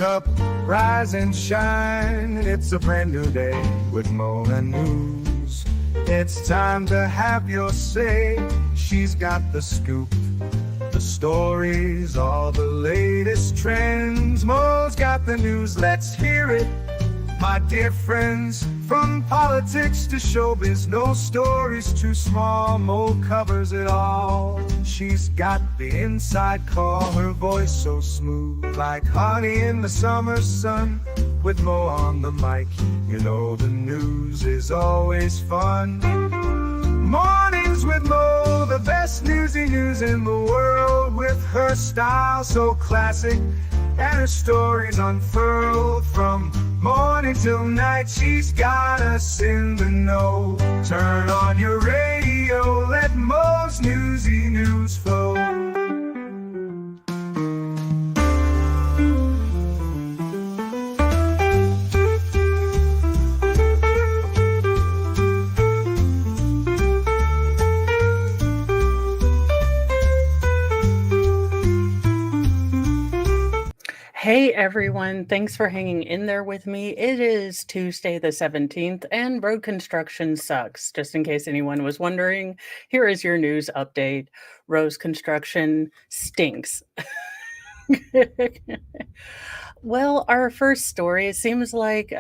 up, rise and shine. It's a brand new day with Mo and News. It's time to have your say. She's got the scoop, the stories, all the latest trends. Mo's got the news, let's hear it, my dear friends. From politics to showbiz, no story's too small. Mo covers it all. She's got the inside call, her voice so smooth, like honey in the summer sun. With Mo on the mic, you know the news is always fun. Mornings with Mo, the best newsy news in the world. With her style so classic and her stories unfurled. From morning till night, she's got us in the know. Turn on your radio, let Mo's newsy news flow. Hey everyone, thanks for hanging in there with me. It is Tuesday the 17th and road construction sucks. Just in case anyone was wondering, here is your news update. Road construction stinks. Well, our first story, it seems like,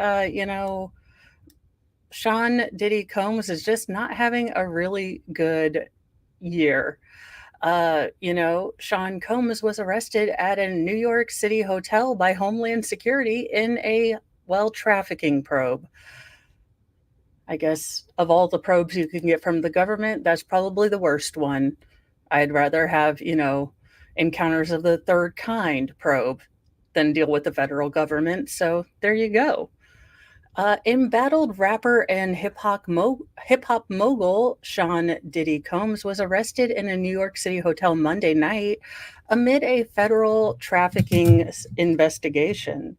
Sean Diddy Combs is just not having a really good year. Sean Combs was arrested at a New York City hotel by Homeland Security in a, trafficking probe. I guess of all the probes you can get from the government, that's probably the worst one. I'd rather have, encounters of the third kind probe than deal with the federal government. So there you go. Embattled rapper and hip-hop mogul Sean Diddy Combs was arrested in a New York City hotel Monday night amid a federal trafficking investigation.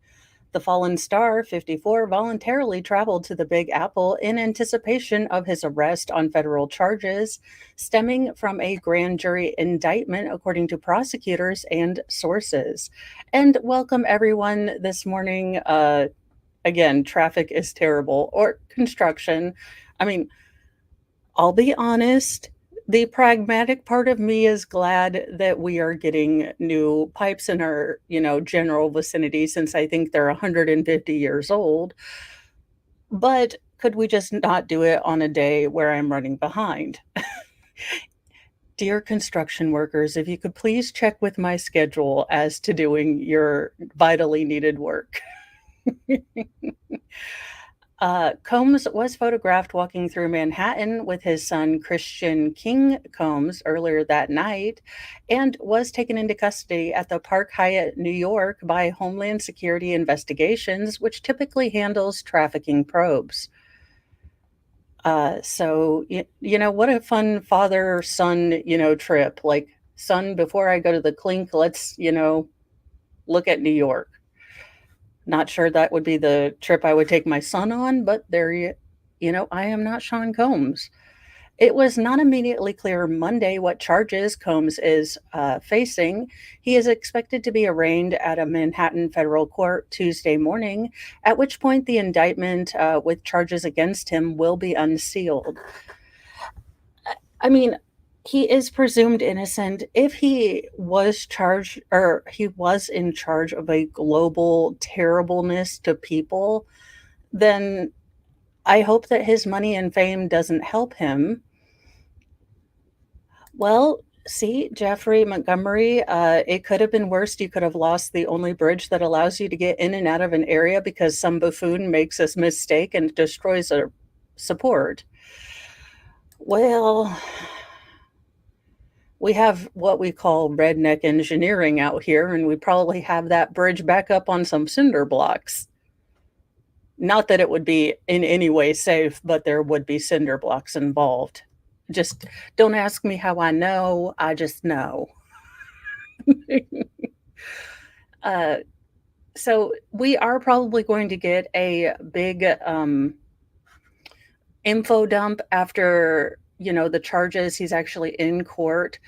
The fallen star, 54, voluntarily traveled to the Big Apple in anticipation of his arrest on federal charges stemming from a grand jury indictment, according to prosecutors and sources. And welcome everyone this morning. Again, traffic is terrible, or construction. I mean, I'll be honest, the pragmatic part of me is glad that we are getting new pipes in our, general vicinity, since I think they're 150 years old. But could we just not do it on a day where I'm running behind? Dear construction workers, if you could please check with my schedule as to doing your vitally needed work. Combs was photographed walking through Manhattan with his son Christian King Combs earlier that night and was taken into custody at the Park Hyatt, New York by Homeland Security Investigations, which typically handles trafficking probes. So, what a fun father-son, trip. Like, son, before I go to the clink, let's, look at New York. Not sure that would be the trip I would take my son on, but I am not Sean Combs. It was not immediately clear Monday what charges Combs is facing. He is expected to be arraigned at a Manhattan federal court Tuesday morning, at which point the indictment with charges against him will be unsealed. I mean, he is presumed innocent. If he was charged, or he was in charge of a global terribleness to people, then I hope that his money and fame doesn't help him. Well, see, Jeffrey Montgomery, it could have been worse. You could have lost the only bridge that allows you to get in and out of an area because some buffoon makes a mistake and destroys a support. Well, we have what we call redneck engineering out here, and we probably have that bridge back up on some cinder blocks. Not that it would be in any way safe, but there would be cinder blocks involved. Just don't ask me how I know, I just know. So we are probably going to get a big info dump after the charges. He's actually in court.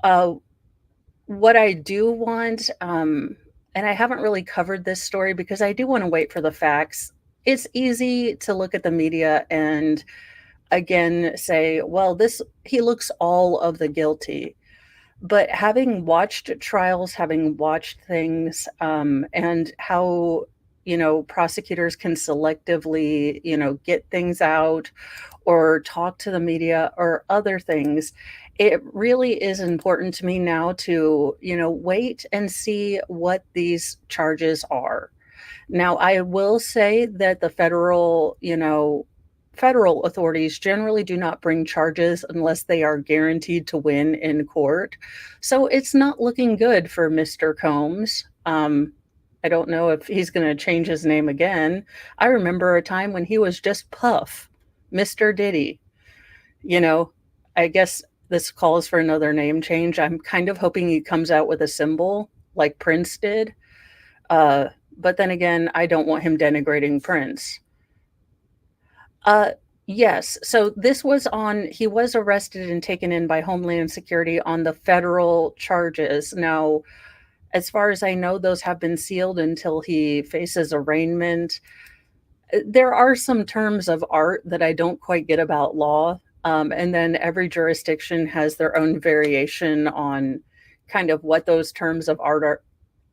What I do want, and and I haven't really covered this story because I do want to wait for the facts. It's easy to look at the media and again say, well, this he looks all of the guilty. But having watched trials, having watched things, and how, prosecutors can selectively, get things out or talk to the media or other things, it really is important to me now to, wait and see what these charges are. Now, I will say that the federal authorities generally do not bring charges unless they are guaranteed to win in court. So it's not looking good for Mr. Combs. I don't know if he's going to change his name again. I remember a time when he was just Puff, Mr. Diddy. You know, I guess this calls for another name change. I'm kind of hoping he comes out with a symbol like Prince did. But then again, I don't want him denigrating Prince. Uh, yes. So he was arrested and taken in by Homeland Security on the federal charges. Now, as far as I know, those have been sealed until he faces arraignment. There are some terms of art that I don't quite get about law. And then every jurisdiction has their own variation on kind of what those terms of art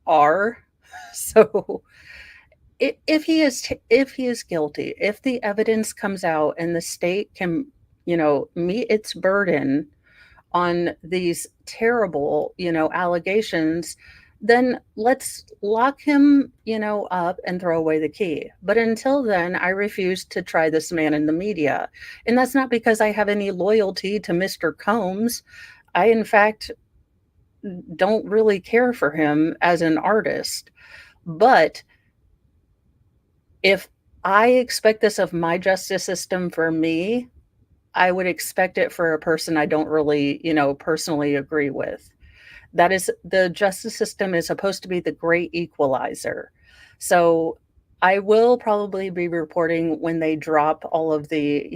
are. So if he is guilty, if the evidence comes out and the state can, meet its burden on these terrible, allegations, then let's lock him, up and throw away the key. But until then, I refuse to try this man in the media. And that's not because I have any loyalty to Mr. Combs. I, in fact, don't really care for him as an artist. But if I expect this of my justice system for me, I would expect it for a person I don't really, personally agree with. That is, the justice system is supposed to be the great equalizer. So I will probably be reporting when they drop all of the,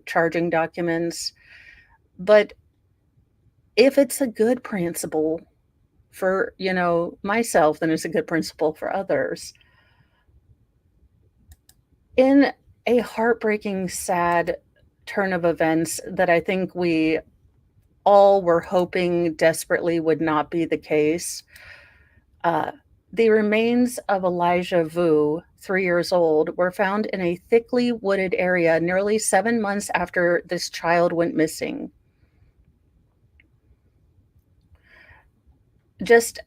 charging documents. But if it's a good principle for, myself, then it's a good principle for others. In a heartbreaking, sad turn of events that I think we all were hoping desperately would not be the case, the remains of Elijah Vu, 3 years old, were found in a thickly wooded area nearly 7 months after this child went missing. Just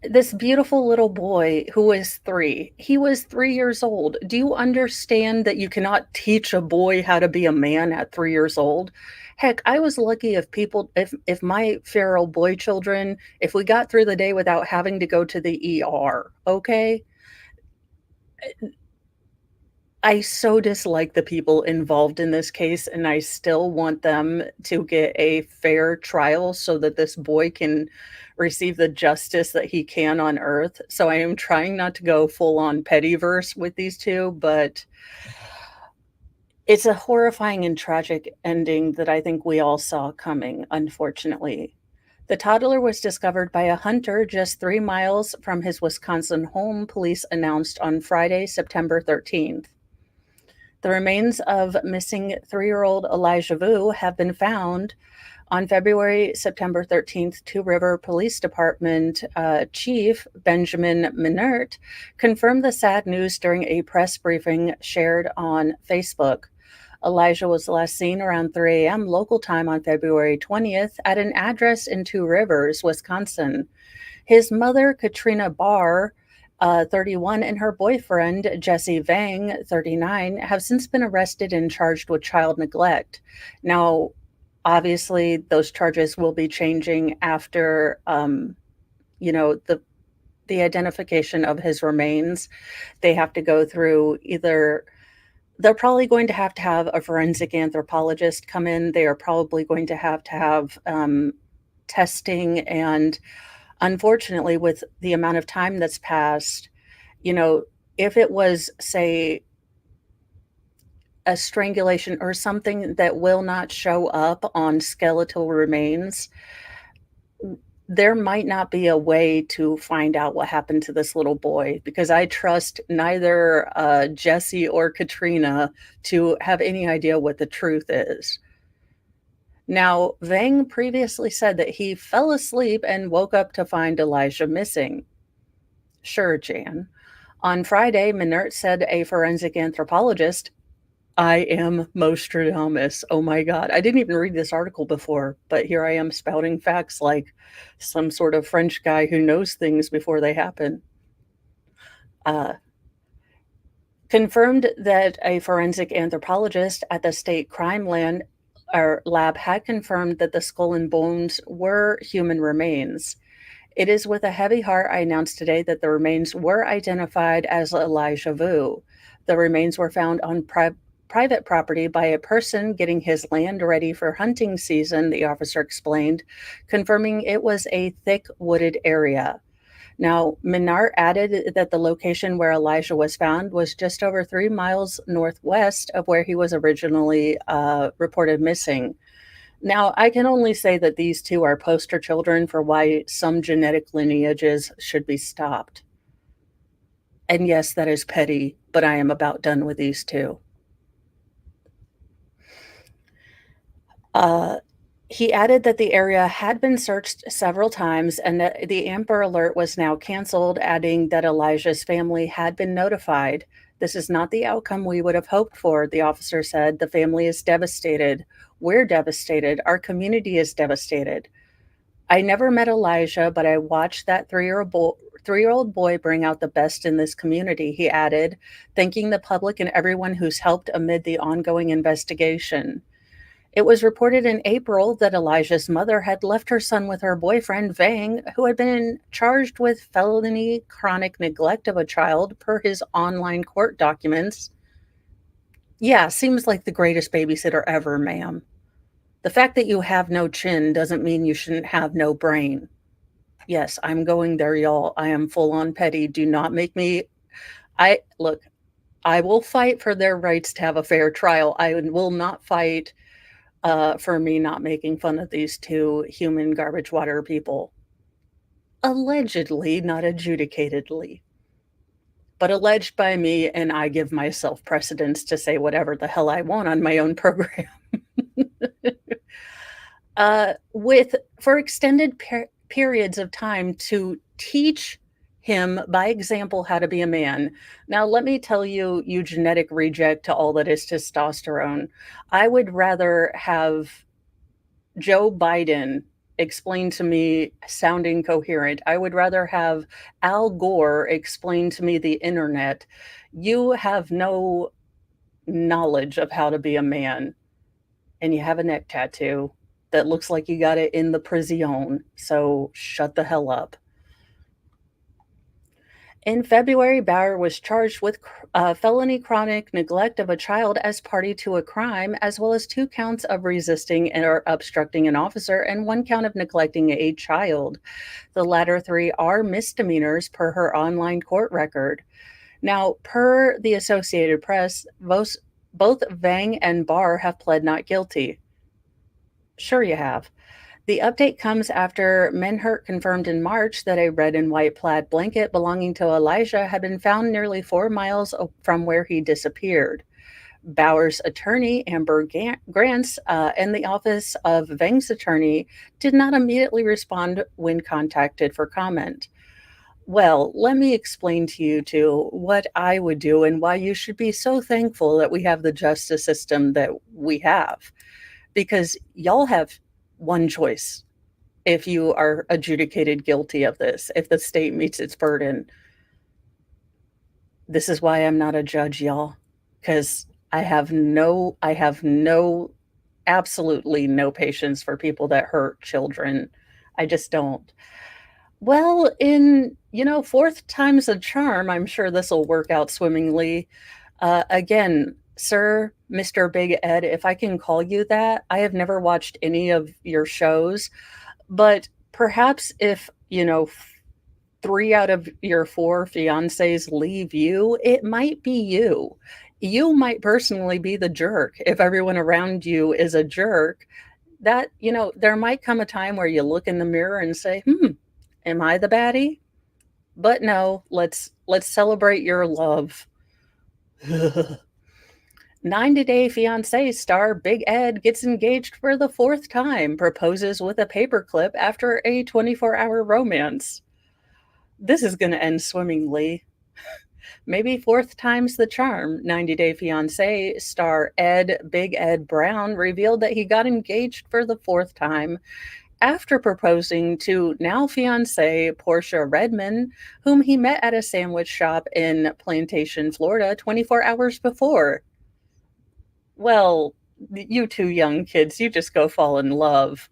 this beautiful little boy who was 3. He was 3 years old. Do you understand that you cannot teach a boy how to be a man at 3 years old? Heck, I was lucky if my feral boy children, if we got through the day without having to go to the ER, okay? I so dislike the people involved in this case, and I still want them to get a fair trial so that this boy can receive the justice that he can on earth. So I am trying not to go full on pettyverse with these two, but it's a horrifying and tragic ending that I think we all saw coming, unfortunately. The toddler was discovered by a hunter just 3 miles from his Wisconsin home, police announced on Friday, September 13th. The remains of missing 3-year-old Elijah Vu have been found on September 13th. Two River Police Department Chief Benjamin Minert confirmed the sad news during a press briefing shared on Facebook. Elijah was last seen around 3 a.m. local time on February 20th at an address in Two Rivers, Wisconsin. His mother, Katrina Barr, 31, and her boyfriend, Jesse Vang, 39, have since been arrested and charged with child neglect. Now, obviously, those charges will be changing after, the identification of his remains. They have to go through they're probably going to have a forensic anthropologist come in. They are probably going to have testing, and unfortunately, with the amount of time that's passed, if it was, say, a strangulation or something that will not show up on skeletal remains, there might not be a way to find out what happened to this little boy because I trust neither Jesse or Katrina to have any idea what the truth is. Now, Vang previously said that he fell asleep and woke up to find Elijah missing. Sure, Jan. On Friday, Minert said a forensic anthropologist, I am Mostradamus. Oh my God. I didn't even read this article before, but here I am spouting facts like some sort of French guy who knows things before they happen. Confirmed that a forensic anthropologist at the state crime lab had confirmed that the skull and bones were human remains. It is with a heavy heart I announced today that the remains were identified as Elijah Vu. The remains were found on private property by a person getting his land ready for hunting season, the officer explained, confirming it was a thick wooded area. Now, Minard added that the location where Elijah was found was just over 3 miles northwest of where he was originally reported missing. Now, I can only say that these two are poster children for why some genetic lineages should be stopped. And yes, that is petty, but I am about done with these two. He added that the area had been searched several times and that the Amber Alert was now canceled, adding that Elijah's family had been notified. This is not the outcome we would have hoped for, the officer said. The family is devastated. We're devastated. Our community is devastated. I never met Elijah, but I watched that three-year-old boy bring out the best in this community, he added, thanking the public and everyone who's helped amid the ongoing investigation. It was reported in April that Elijah's mother had left her son with her boyfriend, Vang, who had been charged with felony chronic neglect of a child per his online court documents. Yeah, seems like the greatest babysitter ever, ma'am. The fact that you have no chin doesn't mean you shouldn't have no brain. Yes, I'm going there, y'all. I am full on petty. Do not make me. I will fight for their rights to have a fair trial. I will not fight for me not making fun of these two human garbage water people. Allegedly, not adjudicatedly. But alleged by me, and I give myself precedence to say whatever the hell I want on my own program. For extended periods of time to teach him by example how to be a man. Now, let me tell you, you genetic reject to all that is testosterone, I would rather have Joe Biden explain to me sounding coherent. I would rather have Al Gore explain to me the internet. You have no knowledge of how to be a man, and you have a neck tattoo that looks like you got it in the prison, so shut the hell up. In February, Bauer was charged with felony chronic neglect of a child as party to a crime, as well as 2 counts of resisting or obstructing an officer and 1 count of neglecting a child. The latter 3 are misdemeanors per her online court record. Now, per the Associated Press, both Vang and Barr have pled not guilty. Sure you have. The update comes after Menhert confirmed in March that a red and white plaid blanket belonging to Elijah had been found nearly 4 miles from where he disappeared. Bauer's attorney, Amber Grants, and the office of Vang's attorney did not immediately respond when contacted for comment. Well, let me explain to you two what I would do and why you should be so thankful that we have the justice system that we have. Because y'all have one choice if you are adjudicated guilty of this, if the state meets its burden. This is why I'm not a judge, y'all, because I have absolutely no patience for people that hurt children. I just don't. Well, in, fourth time's a charm, I'm sure this will work out swimmingly. Again, Sir, Mr. Big Ed, if I can call you that, I have never watched any of your shows, but perhaps if, 3 out of your 4 fiancés leave you, it might be you. You might personally be the jerk. If everyone around you is a jerk, That, there might come a time where you look in the mirror and say, am I the baddie? But no, let's celebrate your love. 90 Day Fiancé star Big Ed gets engaged for the fourth time, proposes with a paperclip after a 24-hour romance. This is going to end swimmingly. Maybe fourth time's the charm. 90 Day Fiancé star Big Ed Brown revealed that he got engaged for the fourth time after proposing to now fiancee Portia Redmond, whom he met at a sandwich shop in Plantation, Florida, 24 hours before. Well, you two young kids, you just go fall in love.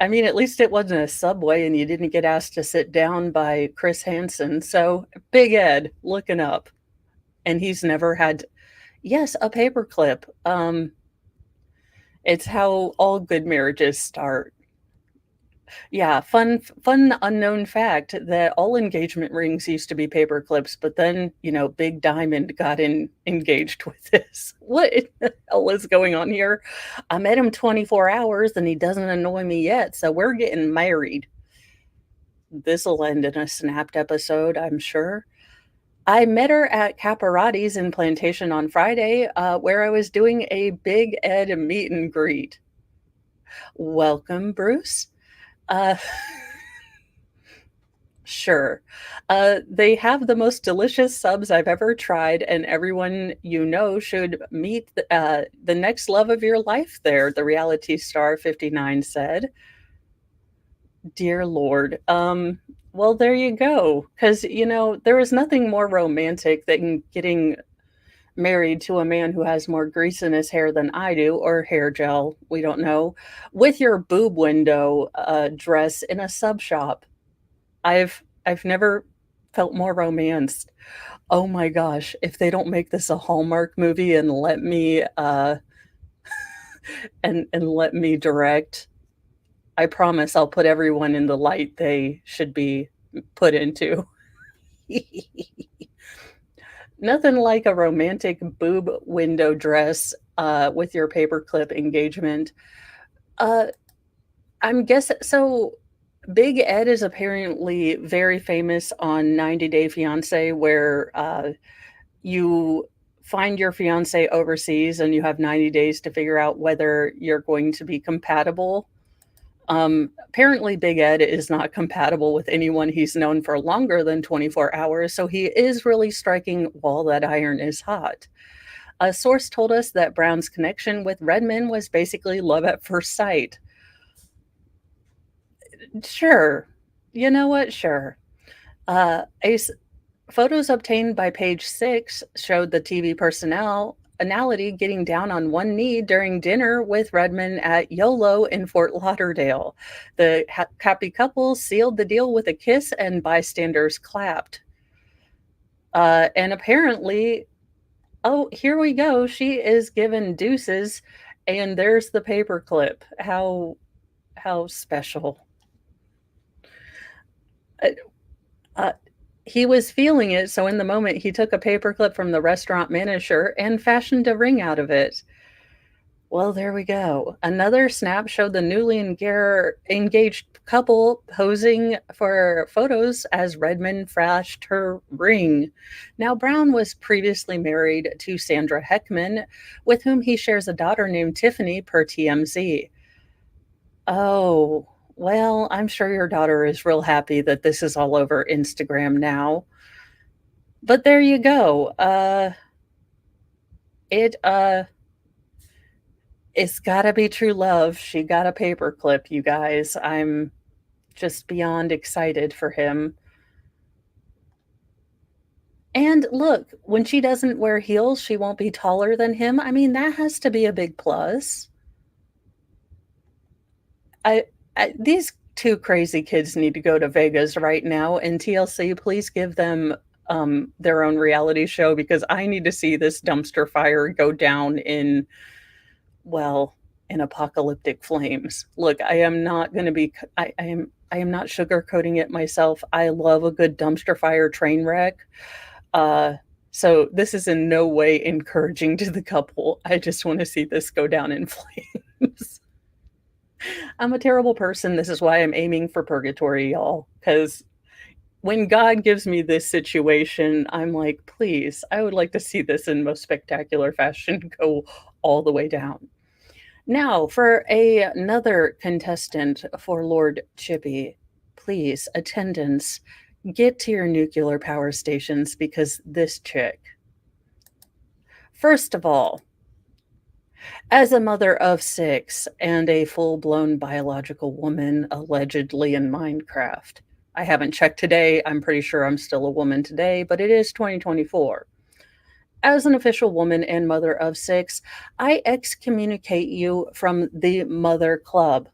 I mean, at least it wasn't a Subway and you didn't get asked to sit down by Chris Hansen. So Big Ed looking up. And he's never had, yes, a paperclip. It's how all good marriages start. Yeah, fun unknown fact that all engagement rings used to be paper clips, but then, Big Diamond got engaged with this. What the hell is going on here? I met him 24 hours and he doesn't annoy me yet, so we're getting married. This'll end in a snapped episode, I'm sure. I met her at Caparotti's in Plantation on Friday, where I was doing a Big Ed meet and greet. Welcome, Bruce. Uh, sure. They have the most delicious subs I've ever tried, and everyone should meet the next love of your life there, the reality star 59 said. Dear Lord. Well, there you go. Because, there is nothing more romantic than getting married to a man who has more grease in his hair than I do, or hair gel, we don't know, with your boob window dress in a sub shop. I've never felt more romanced. Oh my gosh, if they don't make this a Hallmark movie and let me and let me direct, I promise I'll put everyone in the light they should be put into. Nothing like a romantic boob window dress with your paperclip engagement. I'm guessing so. Big Ed is apparently very famous on 90 Day Fiance, where you find your fiance overseas and you have 90 days to figure out whether you're going to be compatible. Apparently, Big Ed is not compatible with anyone he's known for longer than 24 hours, so he is really striking while that iron is hot. A source told us that Brown's connection with Redmond was basically love at first sight. Sure. You know what? Sure. Photos obtained by Page Six showed the TV personality getting down on one knee during dinner with Redmond at YOLO in Fort Lauderdale. The happy couple sealed the deal with a kiss and bystanders clapped. And apparently, oh, here we go. She is given deuces, and there's the paperclip. How special. He was feeling it, so in the moment, he took a paperclip from the restaurant manager and fashioned a ring out of it. Well, there we go. Another snap showed the newly engaged couple posing for photos as Redmond flashed her ring. Now, Brown was previously married to Sandra Heckman, with whom he shares a daughter named Tiffany, per TMZ. Oh, well, I'm sure your daughter is real happy that this is all over Instagram now. But there you go. It's gotta be true love. She got a paperclip, you guys. I'm just beyond excited for him. And look, when she doesn't wear heels, she won't be taller than him. I mean, that has to be a big plus. These two crazy kids need to go to Vegas right now, and TLC, please give them their own reality show, because I need to see this dumpster fire go down in apocalyptic flames. Look, I am not going to be. I am not sugarcoating it myself. I love a good dumpster fire train wreck. So this is in no way encouraging to the couple. I just want to see this go down in flames. I'm a terrible person. This is why I'm aiming for purgatory, y'all. Because when God gives me this situation, I'm like, please, I would like to see this in most spectacular fashion go all the way down. Now, for another contestant for Lord Chippy, please, attendants, get to your nuclear power stations because this chick, first of all, as a mother of 6 and a full-blown biological woman, allegedly in Minecraft. I haven't checked today. I'm pretty sure I'm still a woman today, but it is 2024. As an official woman and mother of 6, I excommunicate you from the mother club.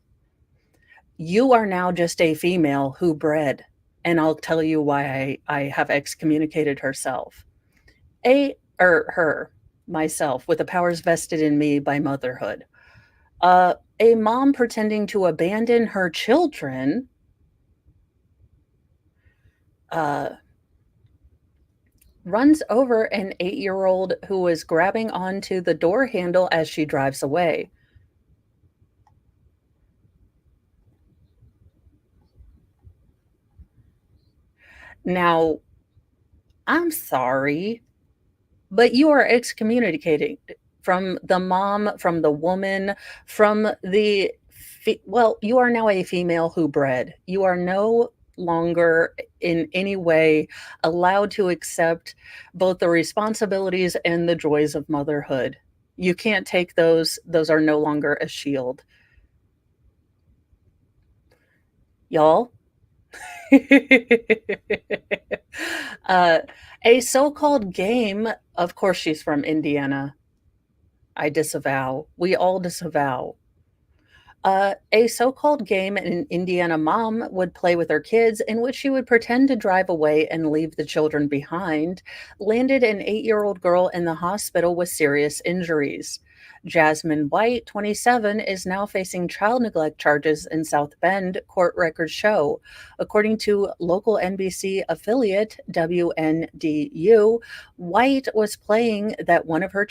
You are now just a female who bred, and I'll tell you why I have excommunicated herself. Her, myself, with the powers vested in me by motherhood. A mom pretending to abandon her children uh, runs over an 8-year-old who was grabbing onto the door handle as she drives away. Now, I'm sorry, but you are excommunicating from the mom, from the woman, from the well, you are now a female who bred. You are no longer in any way allowed to accept both the responsibilities and the joys of motherhood. You can't take those. Those are no longer a shield. Y'all. uh, a so-called game, of course she's from Indiana. I disavow. We all disavow. A so-called game an Indiana mom would play with her kids, in which she would pretend to drive away and leave the children behind, landed an 8-year-old girl in the hospital with serious injuries. Jasmine White, 27, is now facing child neglect charges in South Bend, court records show. According to local NBC affiliate WNDU, White was playing that one of her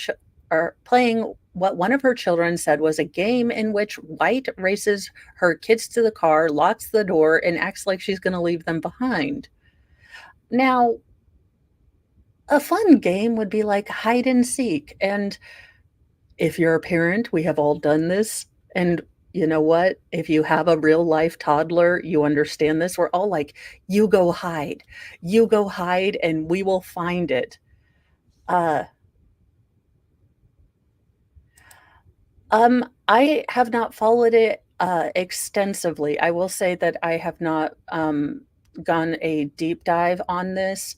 playing what one of her children said was a game in which White races her kids to the car, locks the door, and acts like she's going to leave them behind. Now, a fun game would be like hide and seek. And if you're a parent, we have all done this. And you know what? If you have a real life toddler, you understand this. We're all like, you go hide, and we will find it. Uh, I have not followed it, extensively. I will say that I have not, gone a deep dive on this.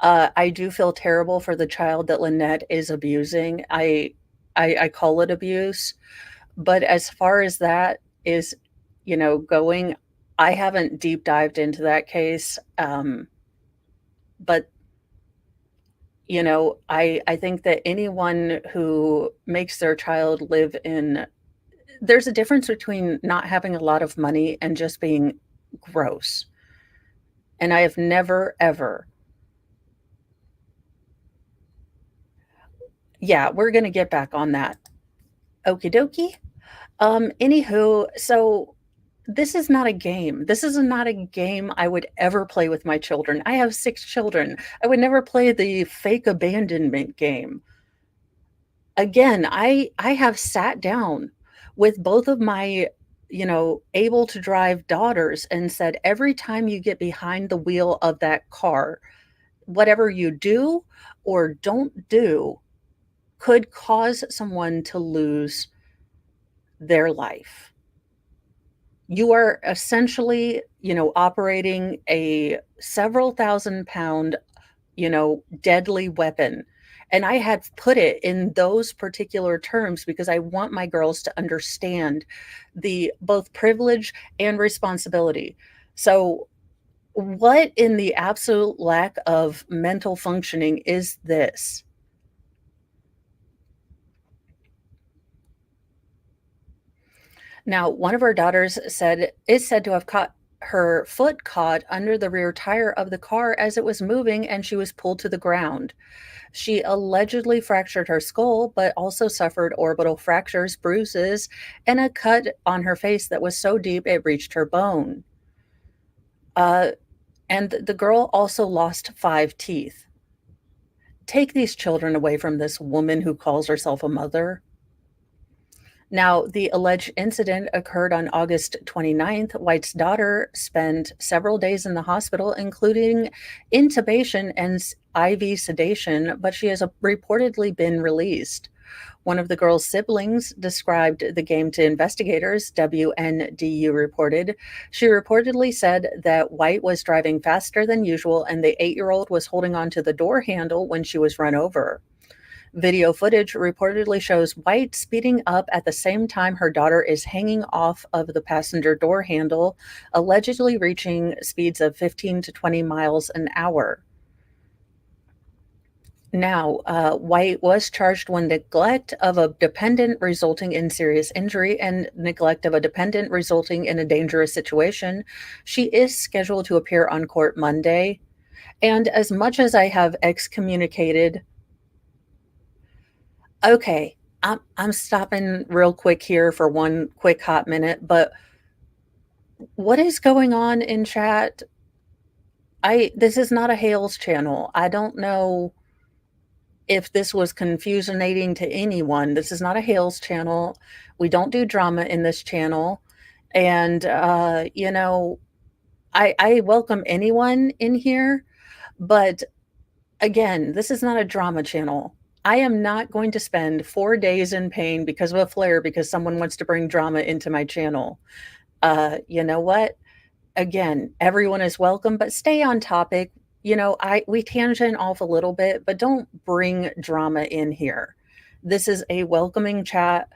I do feel terrible for the child that Lynette is abusing. I call it abuse, but as far as that is, going, I haven't deep dived into that case, but I think that anyone who makes their child live in there's a difference between not having a lot of money and just being gross. And I have never, ever yeah, we're gonna get back on that. Okie dokie. Anywho, so this is not a game. This is not a game I would ever play with my children. I have 6 children. I would never play the fake abandonment game. Again, I have sat down with both of my, able to drive daughters and said, "Every time you get behind the wheel of that car, whatever you do or don't do could cause someone to lose their life. You are essentially, operating a several thousand-pound deadly weapon." And I had put it in those particular terms because I want my girls to understand the both privilege and responsibility. So, what in the absolute lack of mental functioning is this? Now, one of our daughters is said to have caught her foot caught under the rear tire of the car as it was moving and she was pulled to the ground. She allegedly fractured her skull, but also suffered orbital fractures, bruises, and a cut on her face that was so deep it reached her bone. Uh, and the girl also lost 5 teeth. Take these children away from this woman who calls herself a mother. Now, the alleged incident occurred on August 29th. White's daughter spent several days in the hospital, including intubation and IV sedation, but she has reportedly been released. One of the girl's siblings described the game to investigators, WNDU reported. She reportedly said that White was driving faster than usual and the 8-year-old was holding onto the door handle when she was run over. Video footage reportedly shows White speeding up at the same time her daughter is hanging off of the passenger door handle, allegedly reaching speeds of 15 to 20 miles an hour. Now, White was charged with neglect of a dependent resulting in serious injury and neglect of a dependent resulting in a dangerous situation. She is scheduled to appear on court Monday. And as much as I have excommunicated, okay, I'm stopping real quick here for one quick hot minute, but what is going on in chat? This is not a Hales channel. I don't know if this was confusionating to anyone. This is not a Hales channel. We don't do drama in this channel. And, I welcome anyone in here. But again, this is not a drama channel. I am not going to spend 4 days in pain because of a flare because someone wants to bring drama into my channel. You know what? Again, everyone is welcome, but stay on topic. We tangent off a little bit, but don't bring drama in here. This is a welcoming chat.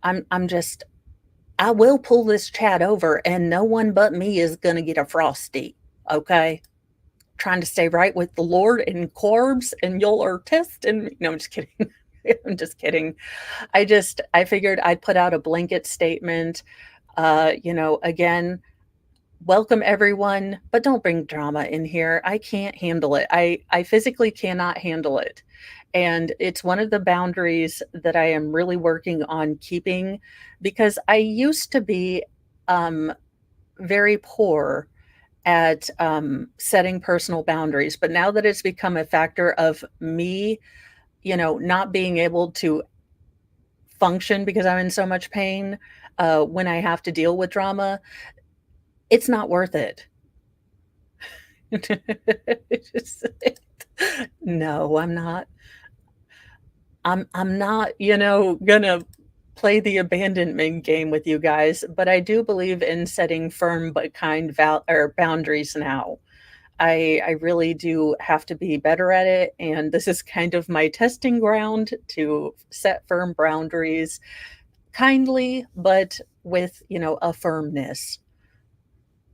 I will pull this chat over and no one but me is going to get a frosty. Okay. Trying to stay right with the Lord and carbs and y'all are testing. No, I'm just kidding. I'm just kidding. I figured I'd put out a blanket statement. Again, welcome everyone, but don't bring drama in here. I can't handle it. I physically cannot handle it. And it's one of the boundaries that I am really working on keeping because I used to be very poor at setting personal boundaries. But now that it's become a factor of me, not being able to function because I'm in so much pain when I have to deal with drama, it's not worth it. No, I'm not. I'm not, gonna play the abandonment game with you guys, but I do believe in setting firm but kind boundaries now. I really do have to be better at it, and this is kind of my testing ground to set firm boundaries kindly, but with, a firmness.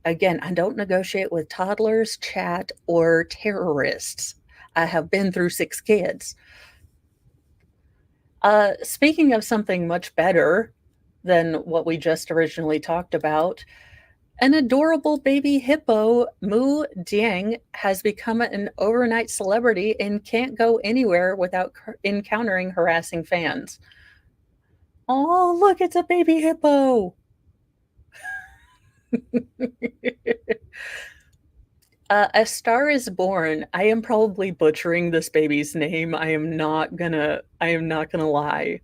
Again, I don't negotiate with toddlers, chat, or terrorists. I have been through 6 kids. Speaking of something much better than what we just originally talked about, an adorable baby hippo, Mu Dieng, has become an overnight celebrity and can't go anywhere without encountering harassing fans. Oh, look, it's a baby hippo. A Star is Born. I am probably butchering this baby's name. I am not gonna lie.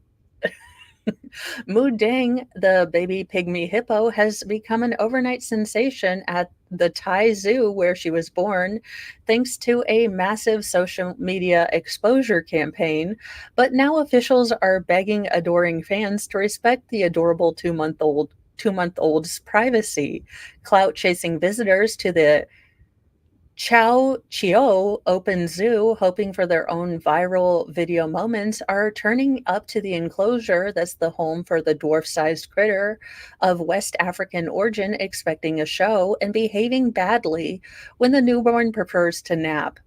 Mu Deng, the baby pygmy hippo, has become an overnight sensation at the Thai Zoo where she was born, thanks to a massive social media exposure campaign. But now officials are begging adoring fans to respect the adorable two-month-old's privacy. Clout chasing visitors to the Chao Chio Open Zoo, hoping for their own viral video moments, are turning up to the enclosure that's the home for the dwarf-sized critter of West African origin, expecting a show and behaving badly when the newborn prefers to nap.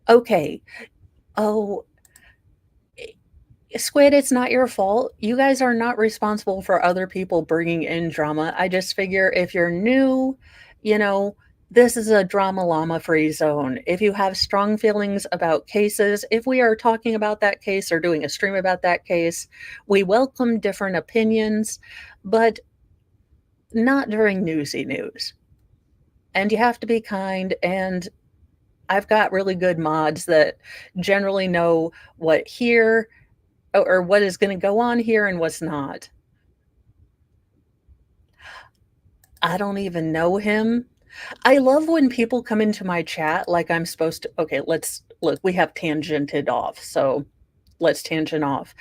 Okay. Oh, Squid, it's not your fault. You guys are not responsible for other people bringing in drama. I just figure if you're new, you know, this is a drama llama free zone. If you have strong feelings about cases, if we are talking about that case or doing a stream about that case, we welcome different opinions, but not during newsy news. And you have to be kind. And I've got really good mods that generally know what here or what is going to go on here and what's not. I don't even know him. I love when people come into my chat like I'm supposed to. Okay, let's look. We have tangented off, so let's tangent off.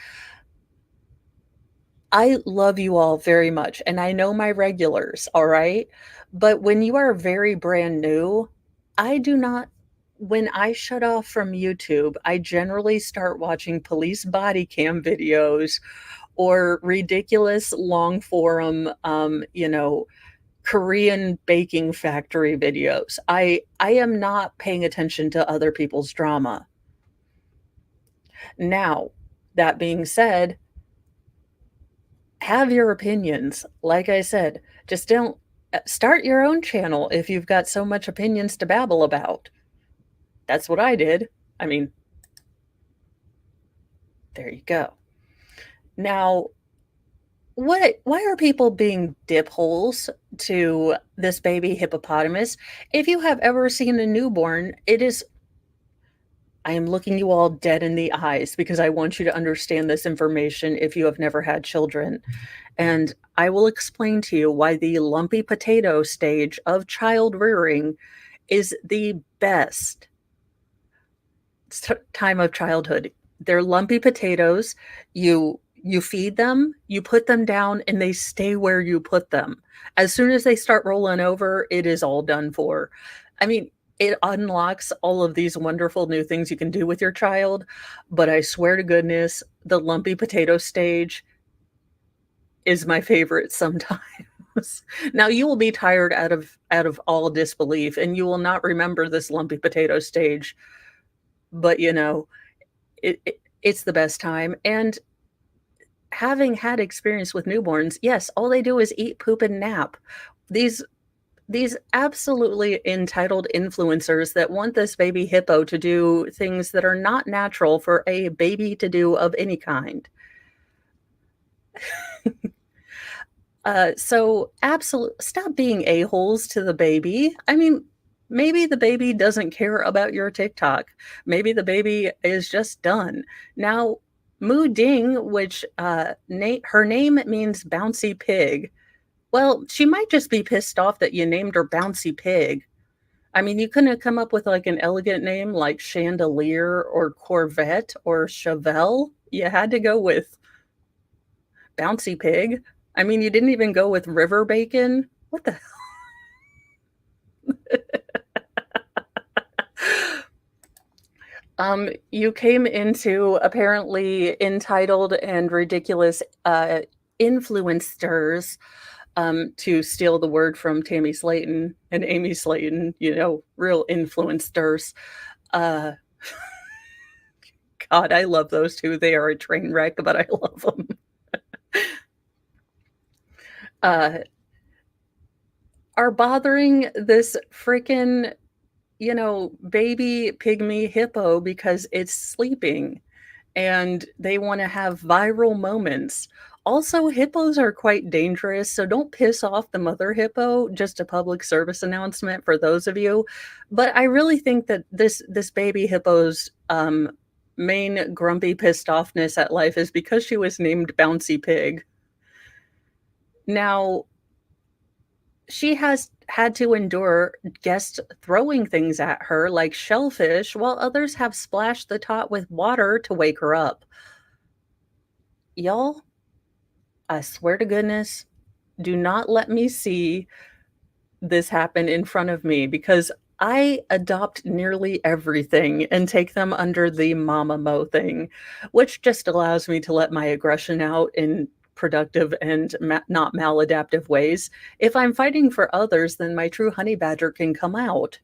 I love you all very much, and I know my regulars, all right? But when you are very brand new, I do not. When I shut off from YouTube, I generally start watching police body cam videos or ridiculous long form, Korean baking factory videos. I am not paying attention to other people's drama. Now, that being said, have your opinions. Like I said, just don't start your own channel if you've got so much opinions to babble about. That's what I did. I mean, there you go. Now, why are people being dipholes to this baby hippopotamus? If you have ever seen a newborn, I am looking you all dead in the eyes because I want you to understand this information if you have never had children. And I will explain to you why the lumpy potato stage of child rearing is the best time of childhood. They're lumpy potatoes. You feed them, you put them down, and they stay where you put them. As soon as they start rolling over, it is all done for. I mean, it unlocks all of these wonderful new things you can do with your child, but I swear to goodness, the lumpy potato stage is my favorite sometimes. Now you will be tired out of all disbelief, and you will not remember this lumpy potato stage, but it's the best time. And having had experience with newborns, yes, all they do is eat, poop, and nap. These absolutely entitled influencers that want this baby hippo to do things that are not natural for a baby to do of any kind. So absolutely stop being a-holes to the baby. I mean, maybe the baby doesn't care about your TikTok. Maybe the baby is just done. Now, Moo Ding, which her name means bouncy pig. Well, she might just be pissed off that you named her Bouncy Pig. I mean, you couldn't have come up with like an elegant name like Chandelier or Corvette or Chevelle. You had to go with Bouncy Pig. I mean, you didn't even go with River Bacon. What the hell? You came into apparently entitled and ridiculous influencers, to steal the word from Tammy Slayton and Amy Slayton, real influencers. God, I love those two. They are a train wreck, but I love them. Are bothering this freaking, baby pygmy hippo because it's sleeping and they want to have viral moments. Also, hippos are quite dangerous, so don't piss off the mother hippo. Just a public service announcement for those of you. But I really think that this baby hippo's main grumpy pissed offness at life is because she was named Bouncy Pig. Now, she has had to endure guests throwing things at her like shellfish, while others have splashed the tot with water to wake her up. Y'all, I swear to goodness, do not let me see this happen in front of me because I adopt nearly everything and take them under the mama mo thing, which just allows me to let my aggression out in productive and not maladaptive ways. If I'm fighting for others, then my true honey badger can come out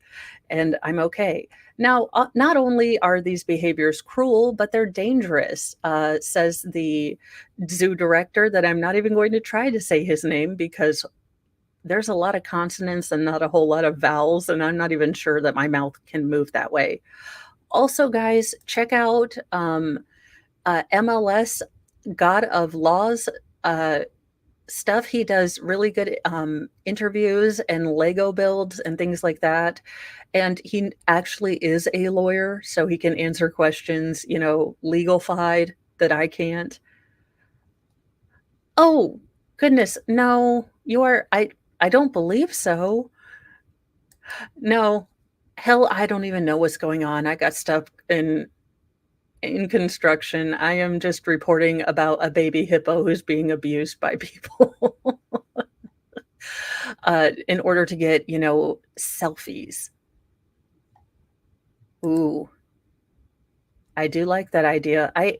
and I'm okay. Now, not only are these behaviors cruel, but they're dangerous, says the zoo director that I'm not even going to try to say his name because there's a lot of consonants and not a whole lot of vowels, and I'm not even sure that my mouth can move that way. Also, guys, check out MLS God of Laws stuff. He does really good interviews and Lego builds and things like that. And he actually is a lawyer, so he can answer questions, legal-fied that I can't. Oh, goodness, no, I don't believe so. No. Hell, I don't even know what's going on. I got stuff in construction. I am just reporting about a baby hippo who's being abused by people in order to get, selfies. Ooh, I do like that idea. I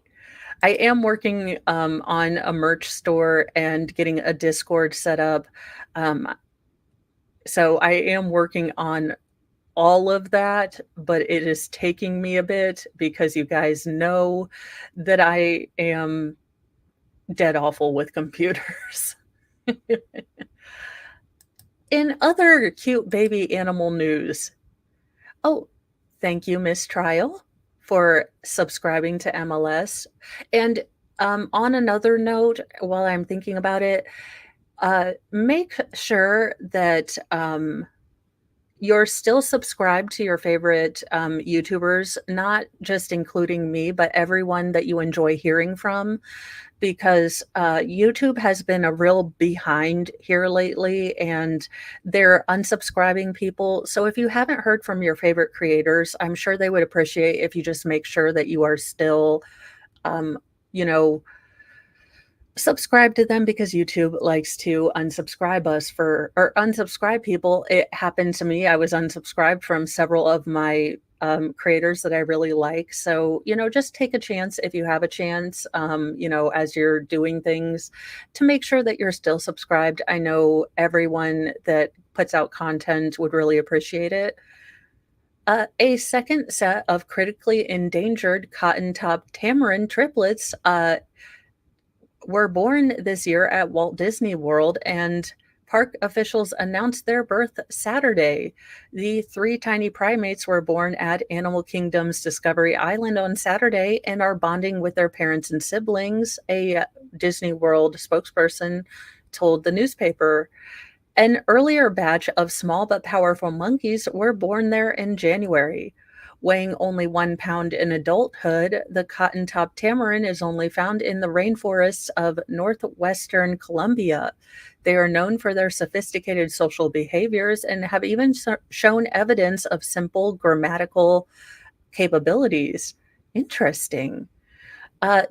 am working on a merch store and getting a Discord set up. Um, so I am working on all of that, but it is taking me a bit because you guys know that I am dead awful with computers. In other cute baby animal news, oh, thank you, Miss Trial, for subscribing to MLS. And on another note, while I'm thinking about it, make sure that you're still subscribed to your favorite YouTubers, not just including me, but everyone that you enjoy hearing from, because YouTube has been a real behind here lately and they're unsubscribing people. So if you haven't heard from your favorite creators, I'm sure they would appreciate if you just make sure that you are still, you know, subscribe to them because YouTube likes to unsubscribe us or unsubscribe people. It happened to me. I was unsubscribed from several of my creators that I really like. So, just take a chance if you have a chance, as you're doing things to make sure that you're still subscribed. I know everyone that puts out content would really appreciate it. A second set of critically endangered cotton-top tamarin triplets were born this year at Walt Disney World, and park officials announced their birth Saturday. The three tiny primates were born at Animal Kingdom's Discovery Island on Saturday and are bonding with their parents and siblings, a Disney World spokesperson told the newspaper. An earlier batch of small but powerful monkeys were born there in January. Weighing only 1 pound in adulthood, the cotton-top tamarin is only found in the rainforests of northwestern Colombia. They are known for their sophisticated social behaviors and have even shown evidence of simple grammatical capabilities. Interesting.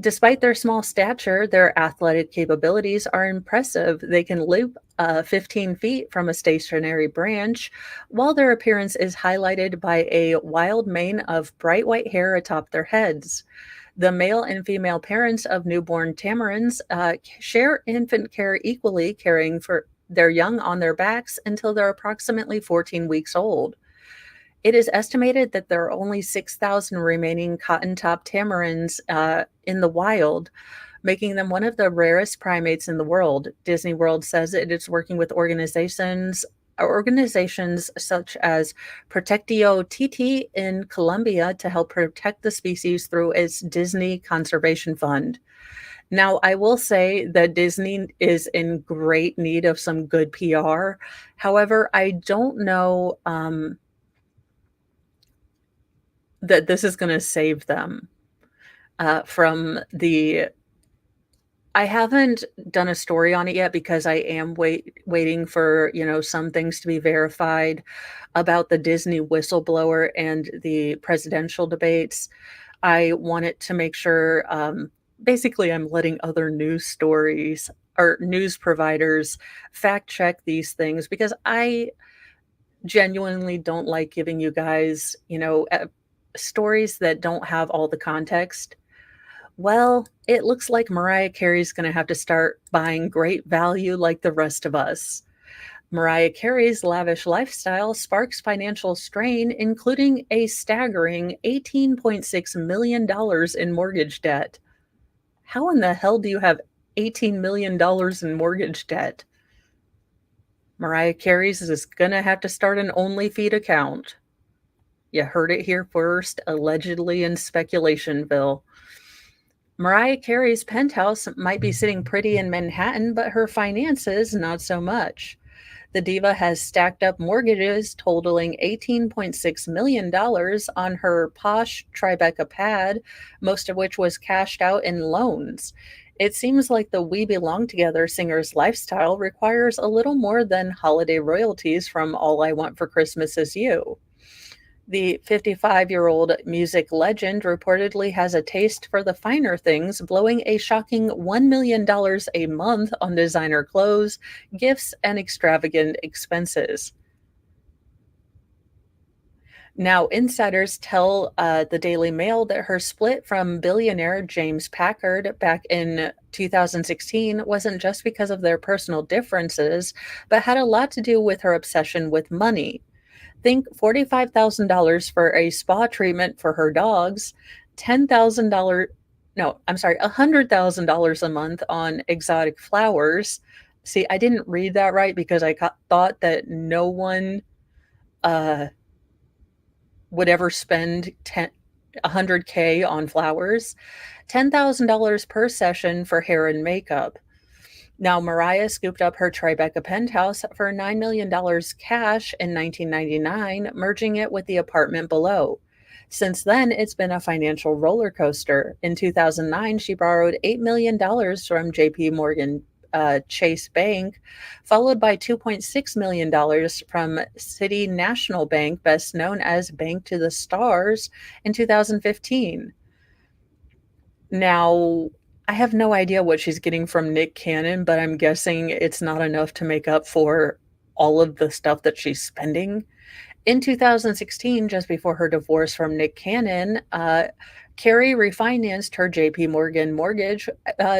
Despite their small stature, their athletic capabilities are impressive. They can leap 15 feet from a stationary branch, while their appearance is highlighted by a wild mane of bright white hair atop their heads. The male and female parents of newborn tamarins share infant care equally, caring for their young on their backs until they're approximately 14 weeks old. It is estimated that there are only 6,000 remaining cotton-top tamarins in the wild, making them one of the rarest primates in the world. Disney World says it is working with organizations such as Protectio Titi in Colombia to help protect the species through its Disney Conservation Fund. Now, I will say that Disney is in great need of some good PR. However, I don't know that this is going to save them from the. I haven't done a story on it yet because I am waiting for some things to be verified about the Disney whistleblower and the presidential debates. I wanted to make sure. Basically, I'm letting other news stories or news providers fact check these things because I genuinely don't like giving you guys, stories that don't have all the context. Well, it looks like Mariah Carey's going to have to start buying great value like the rest of us. Mariah Carey's lavish lifestyle sparks financial strain, including a staggering $18.6 million in mortgage debt. How in the hell do you have $18 million in mortgage debt? Mariah Carey's is going to have to start an OnlyFeed account. You heard it here first, allegedly in Speculationville. Mariah Carey's penthouse might be sitting pretty in Manhattan, but her finances, not so much. The diva has stacked up mortgages totaling $18.6 million on her posh Tribeca pad, most of which was cashed out in loans. It seems like the We Belong Together singer's lifestyle requires a little more than holiday royalties from All I Want for Christmas Is You. The 55-year-old music legend reportedly has a taste for the finer things, blowing a shocking $1 million a month on designer clothes, gifts, and extravagant expenses. Now, insiders tell the Daily Mail that her split from billionaire James Packard back in 2016 wasn't just because of their personal differences, but had a lot to do with her obsession with money. Think $45,000 for a spa treatment for her dogs, $10,000, no, I'm sorry, $100,000 a month on exotic flowers. See, I didn't read that right because I thought that no one would ever spend 100K on flowers, $10,000 per session for hair and makeup. Now, Mariah scooped up her Tribeca penthouse for $9 million cash in 1999, merging it with the apartment below. Since then, it's been a financial roller coaster. In 2009, she borrowed $8 million from JP Morgan Chase Bank, followed by $2.6 million from City National Bank, best known as Bank to the Stars, in 2015. Now, I have no idea what she's getting from Nick Cannon, but I'm guessing it's not enough to make up for all of the stuff that she's spending. In 2016, just before her divorce from Nick Cannon, Carey refinanced her JP Morgan mortgage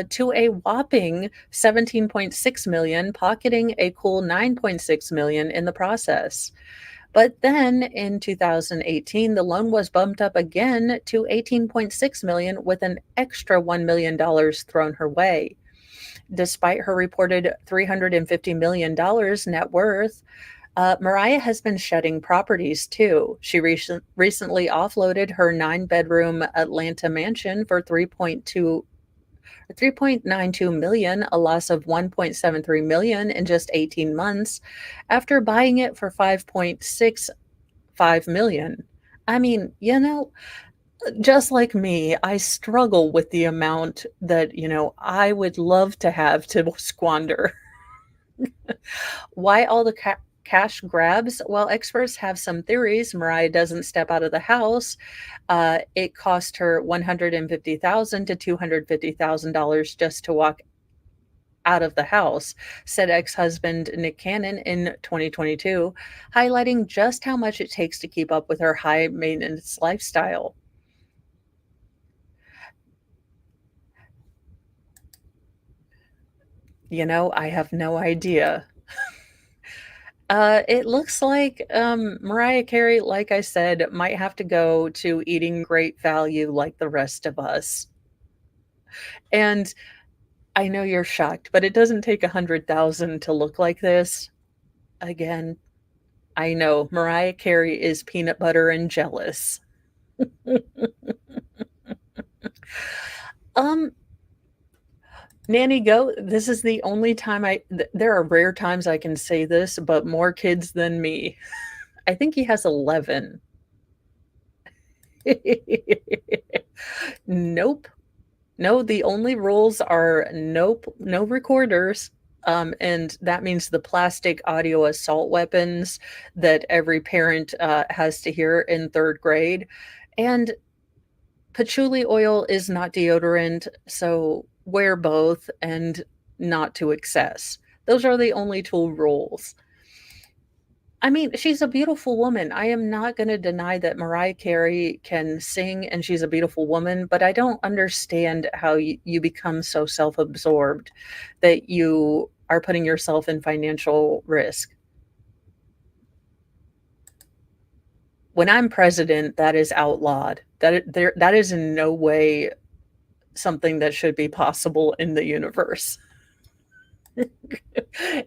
to a whopping $17.6 million, pocketing a cool $9.6 million in the process. But then in 2018, the loan was bumped up again to $18.6 million with an extra $1 million thrown her way. Despite her reported $350 million net worth, Mariah has been shedding properties too. She recently offloaded her 9-bedroom Atlanta mansion for $3.92 million, a loss of $1.73 million in just 18 months, after buying it for $5.65 million. I mean, just like me, I struggle with the amount that, I would love to have to squander. Why all the cash grabs? Well, experts have some theories. Mariah doesn't step out of the house. It cost her $150,000 to $250,000 just to walk out of the house, said ex-husband Nick Cannon in 2022, highlighting just how much it takes to keep up with her high-maintenance lifestyle. I have no idea. It looks like Mariah Carey, like I said, might have to go to eating great value like the rest of us. And I know you're shocked, but it doesn't take 100,000 to look like this. Again, I know Mariah Carey is peanut butter and jealous. Nanny Goat, this is the only time there are rare times I can say this, but more kids than me. I think he has 11. Nope. No, the only rules are nope, no recorders. And that means the plastic audio assault weapons that every parent has to hear in 3rd grade. And patchouli oil is not deodorant, so wear both and not to excess. Those are the only 2 rules. I mean, she's a beautiful woman. I am not going to deny that Mariah Carey can sing and she's a beautiful woman, but I don't understand how you become so self absorbed that you are putting yourself in financial risk. When I'm president, that is outlawed. That is in no way something that should be possible in the universe,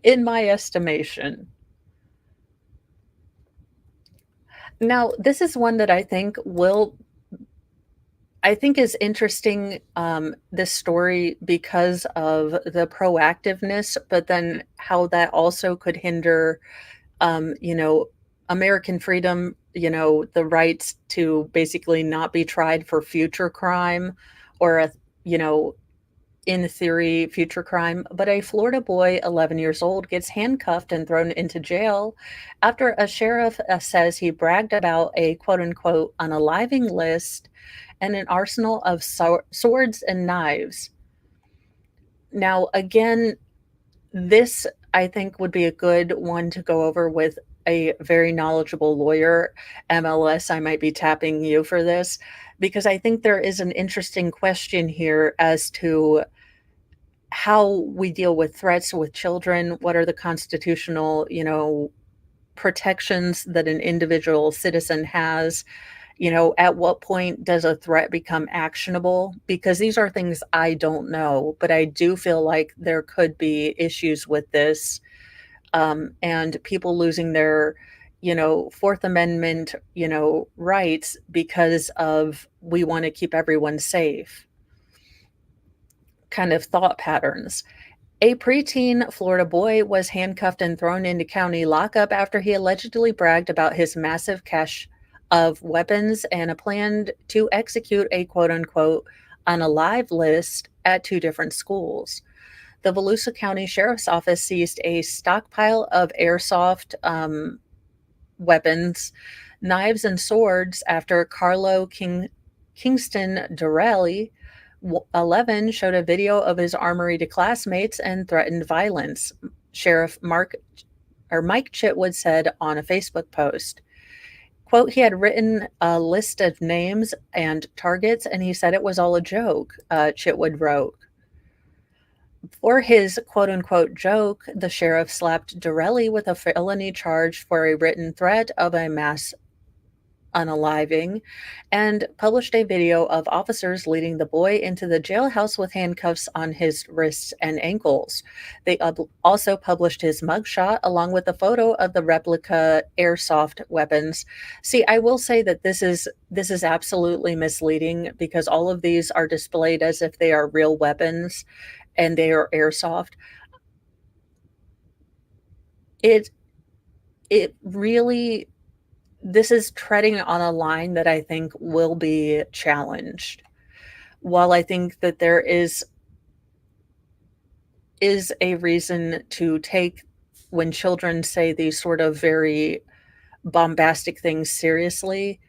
in my estimation. Now, this is one that I think is interesting, this story because of the proactiveness, but then how that also could hinder, you know, American freedom, the rights to basically not be tried for future crime or you know, in theory, future crime. But a Florida boy, 11 years old, gets handcuffed and thrown into jail after a sheriff says he bragged about a quote unquote unaliving list and an arsenal of swords and knives. Now, again, this I think would be a good one to go over with a very knowledgeable lawyer. MLS, I might be tapping you for this because I think there is an interesting question here as to how we deal with threats with children. What are the constitutional, protections that an individual citizen has? At what point does a threat become actionable? Because these are things I don't know, but I do feel like there could be issues with this, and people losing their, Fourth Amendment, rights because of we want to keep everyone safe kind of thought patterns. A preteen Florida boy was handcuffed and thrown into county lockup after he allegedly bragged about his massive cache of weapons and a plan to execute a quote unquote unalive list at two different schools. The Volusia County Sheriff's Office seized a stockpile of airsoft weapons, knives, and swords after Kingston Durrelli, 11, showed a video of his armory to classmates and threatened violence, Sheriff Mike Chitwood said on a Facebook post. Quote, he had written a list of names and targets, and he said it was all a joke, Chitwood wrote. For his quote unquote joke, the sheriff slapped Durrelli with a felony charge for a written threat of a mass unaliving and published a video of officers leading the boy into the jailhouse with handcuffs on his wrists and ankles. They also published his mugshot along with a photo of the replica airsoft weapons. See, I will say that this is absolutely misleading because all of these are displayed as if they are real weapons and they are airsoft. It really, this is treading on a line that I think will be challenged. While I think that there is a reason to take when children say these sort of very bombastic things seriously,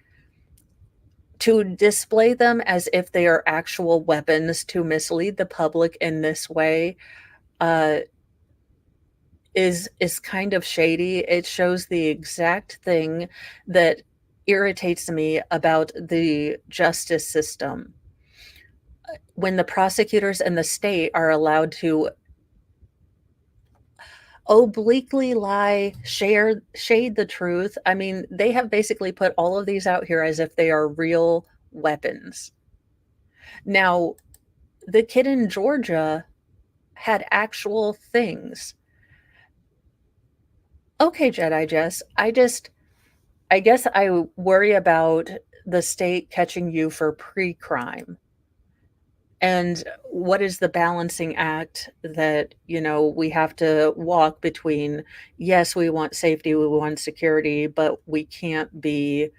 to display them as if they are actual weapons to mislead the public in this way uh, is kind of shady. It shows the exact thing that irritates me about the justice system. When the prosecutors and the state are allowed to obliquely lie, shade the truth. I mean, they have basically put all of these out here as if they are real weapons. Now, the kid in Georgia had actual things. Okay, Jedi Jess, I guess I worry about the state catching you for pre-crime. And what is the balancing act that, we have to walk between, yes, we want safety, we want security, but we can't be,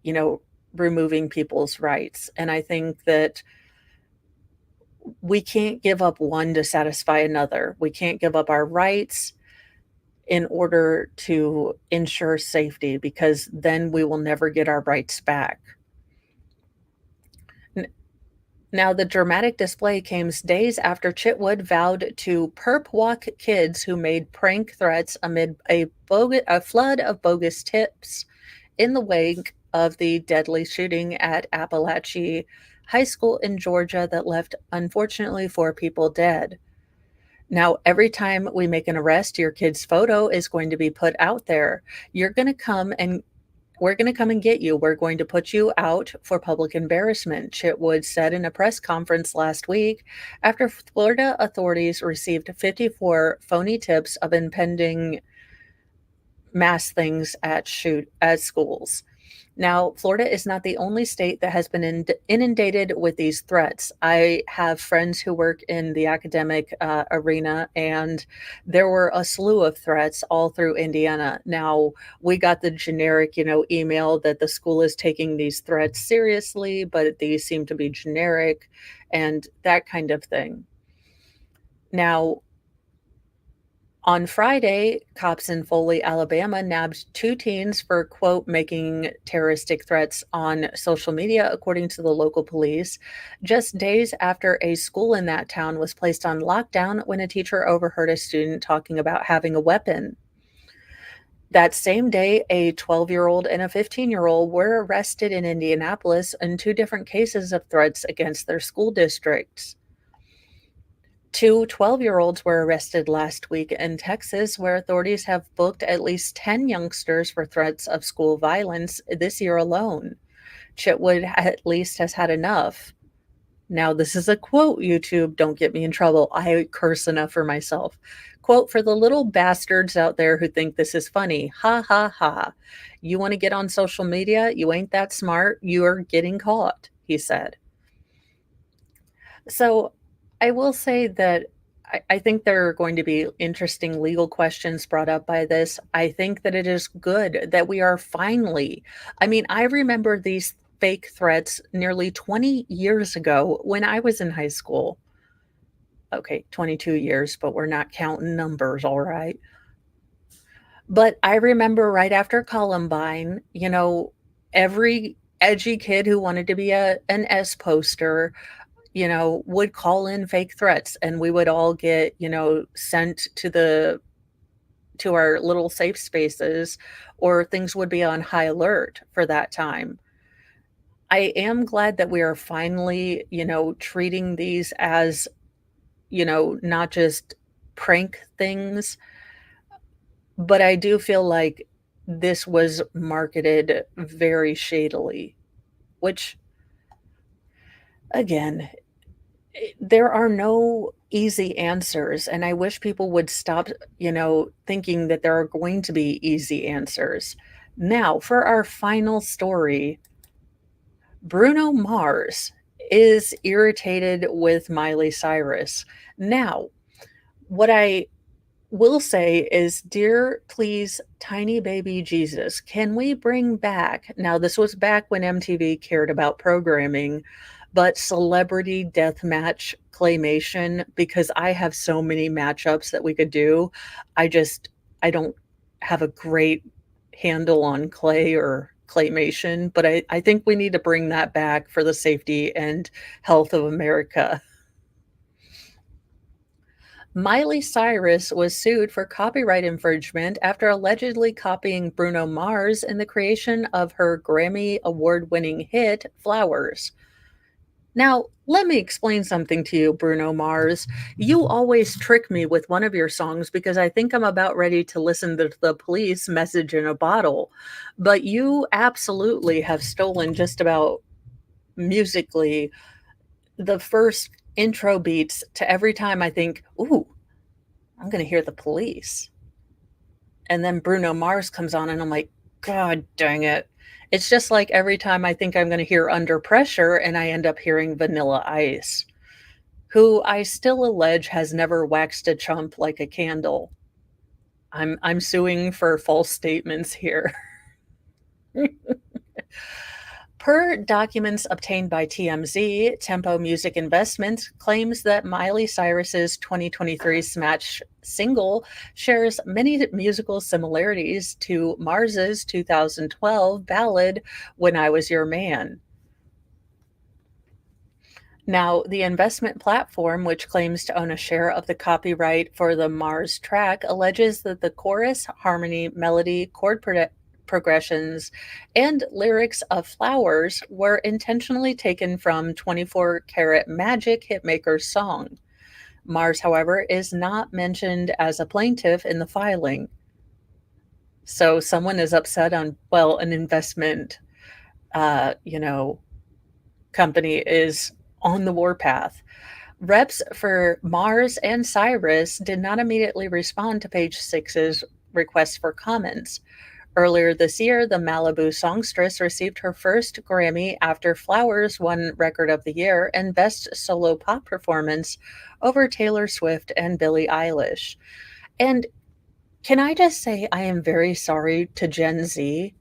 you know, removing people's rights. And I think that we can't give up one to satisfy another. We can't give up our rights in order to ensure safety because then we will never get our rights back. Now, the dramatic display came days after Chitwood vowed to perp walk kids who made prank threats amid a flood of bogus tips in the wake of the deadly shooting at Appalachia High School in Georgia that left, unfortunately, 4 people dead. Now, every time we make an arrest, your kid's photo is going to be put out there. You're going to come and we're going to come and get you. We're going to put you out for public embarrassment, Chitwood said in a press conference last week after Florida authorities received 54 phony tips of impending mass things at schools. Now, Florida is not the only state that has been inundated with these threats. I have friends who work in the academic arena, and there were a slew of threats all through Indiana. Now, we got the generic, email that the school is taking these threats seriously, but these seem to be generic and that kind of thing. Now, on Friday, cops in Foley, Alabama nabbed 2 teens for, quote, making terroristic threats on social media, according to the local police, just days after a school in that town was placed on lockdown when a teacher overheard a student talking about having a weapon. That same day, a 12-year-old and a 15-year-old were arrested in Indianapolis in 2 different cases of threats against their school districts. 2 12-year-olds were arrested last week in Texas, where authorities have booked at least 10 youngsters for threats of school violence this year alone. Chitwood at least has had enough. Now, this is a quote, YouTube. Don't get me in trouble. I curse enough for myself. Quote, for the little bastards out there who think this is funny. Ha, ha, ha. You want to get on social media? You ain't that smart. You're getting caught, he said. So, I will say that I think there are going to be interesting legal questions brought up by this. I think that it is good that we are finally, I remember these fake threats nearly 20 years ago when I was in high school. Okay, 22 years, but we're not counting numbers, all right? But I remember right after Columbine, every edgy kid who wanted to be an S poster would call in fake threats, and we would all get, sent to our little safe spaces, or things would be on high alert for that time. I am glad that we are finally, treating these as, not just prank things, but I do feel like this was marketed very shadily, which, again, there are no easy answers, and I wish people would stop, thinking that there are going to be easy answers. Now, for our final story, Bruno Mars is irritated with Miley Cyrus. Now, what I will say is, dear, please, tiny baby Jesus, can we bring back, now this was back when MTV cared about programming, but celebrity deathmatch claymation, because I have so many matchups that we could do. I don't have a great handle on clay or claymation, but I think we need to bring that back for the safety and health of America. Miley Cyrus was sued for copyright infringement after allegedly copying Bruno Mars in the creation of her Grammy award-winning hit, Flowers. Now, let me explain something to you, Bruno Mars. You always trick me with one of your songs because I think I'm about ready to listen to the Police Message in a Bottle. But you absolutely have stolen just about musically the first intro beats to every time I think, ooh, I'm going to hear the Police. And then Bruno Mars comes on and I'm like, God dang it. It's just like every time I think I'm going to hear Under Pressure and I end up hearing Vanilla Ice, who I still allege has never waxed a chump like a candle. I'm suing for false statements here. Per documents obtained by TMZ, Tempo Music Investments claims that Miley Cyrus's 2023 Smash single shares many musical similarities to Mars's 2012 ballad, When I Was Your Man. Now, the investment platform, which claims to own a share of the copyright for the Mars track, alleges that the chorus, harmony, melody, progressions, and lyrics of Flowers were intentionally taken from 24 Karat Magic Hitmaker's song. Mars, however, is not mentioned as a plaintiff in the filing. So someone is upset on, well, an investment, you know, company is on the warpath. Reps for Mars and Cyrus did not immediately respond to Page Six's request for comments. Earlier this year, the Malibu songstress received her first Grammy after Flowers won Record of the Year and Best Solo Pop Performance over Taylor Swift and Billie Eilish. And can I just say I am very sorry to Gen Z?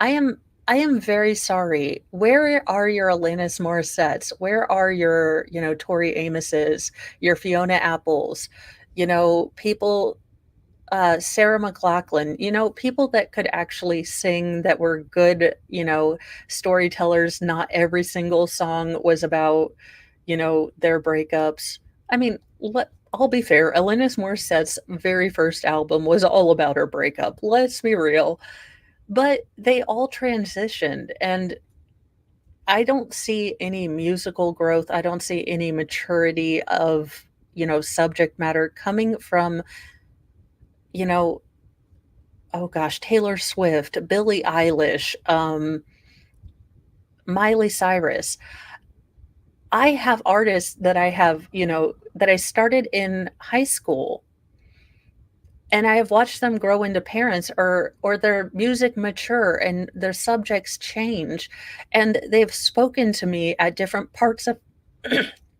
I am I am very sorry. Where are your Alanis Morissettes? Where are your, Tori Amos's, your Fiona Apples, people, Sarah McLachlan, people that could actually sing, that were good, storytellers. Not every single song was about, their breakups. I mean, I'll be fair. Alanis Morissette's very first album was all about her breakup. Let's be real. But they all transitioned, and I don't see any musical growth. I don't see any maturity of, subject matter coming from, you know, oh gosh, Taylor Swift, Billie Eilish, Miley Cyrus. I have artists that I have, that I started in high school, and I have watched them grow into parents, or their music mature and their subjects change, and they've spoken to me at different parts of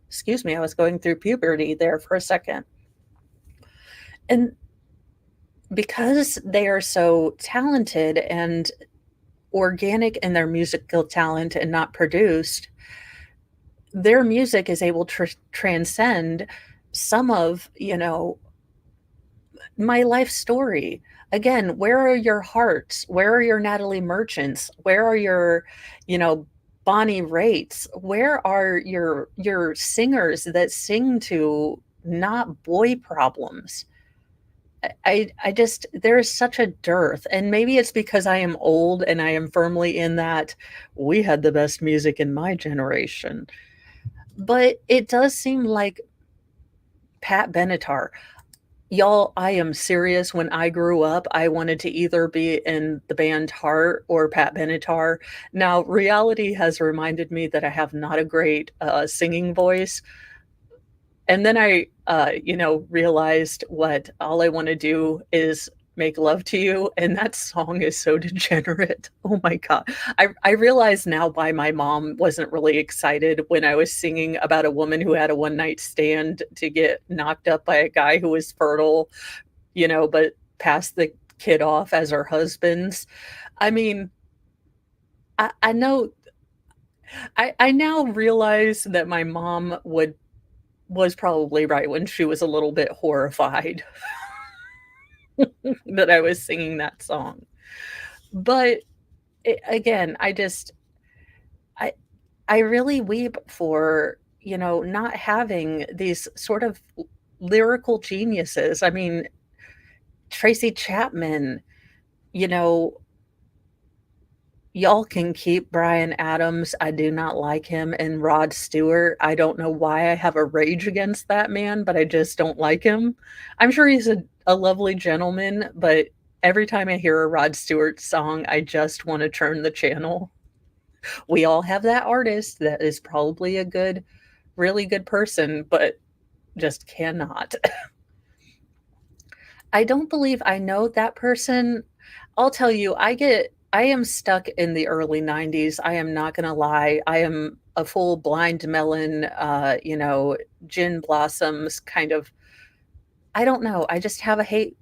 excuse me, I was going through puberty there for a second. And because they are so talented and organic in their musical talent and not produced, their music is able to transcend some of, my life story. Again, where are your Hearts? Where are your Natalie Merchants? Where are your, you know, Bonnie Raitt's? Where are your singers that sing to not boy problems? I just, there is such a dearth, and maybe it's because I am old and I am firmly in that we had the best music in my generation. But it does seem like Pat Benatar. Y'all, I am serious. When I grew up, I wanted to either be in the band Heart or Pat Benatar. Now, reality has reminded me that I have not a great singing voice. And then I, realized what all I want to do is make love to you. And that song is so degenerate. Oh my God. I realize now why my mom wasn't really excited when I was singing about a woman who had a one night stand to get knocked up by a guy who was fertile, but passed the kid off as her husband's. I mean, I know, I now realize that my mom was probably right when she was a little bit horrified that I was singing that song. But again, I I really weep for, not having these sort of lyrical geniuses. I mean, Tracy Chapman, you know, y'all can keep Bryan Adams. I do not like him. And Rod Stewart. I don't know why I have a rage against that man, but I just don't like him. I'm sure he's a lovely gentleman, but every time I hear a Rod Stewart song, I just want to turn the channel. We all have that artist that is probably a good, really good person, but just cannot. I don't believe I know that person. I'll tell you, I am stuck in the early 90s. I am not gonna lie. I am a full blind melon, gin blossoms kind of. I don't know. I just have a hate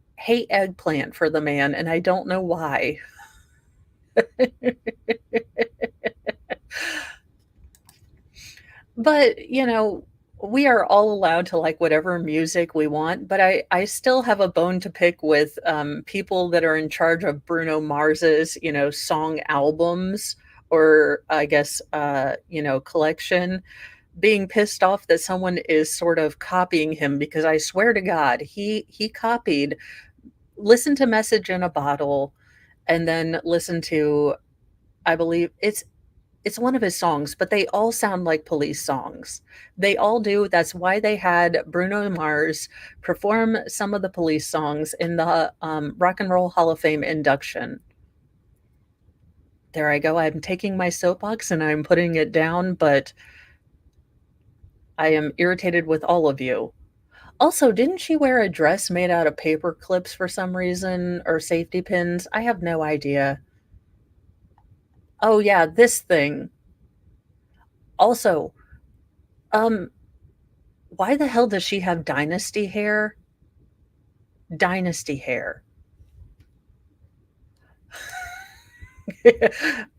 eggplant for the man, and I don't know why. But, we are all allowed to like whatever music we want, but I still have a bone to pick with people that are in charge of Bruno Mars's, song albums, or I guess, collection. being pissed off that someone is sort of copying him, because I swear to God, he copied, listen to Message in a Bottle, and then listen to, I believe it's one of his songs, but they all sound like Police songs. They all do. That's why they had Bruno Mars perform some of the Police songs in the Rock and Roll Hall of Fame induction. There I go. I'm taking my soapbox and I'm putting it down, but I am irritated with all of you. Also, didn't she wear a dress made out of paper clips for some reason, or safety pins? I have no idea. Oh yeah, this thing. Also, um, why the hell does she have dynasty hair? Dynasty hair.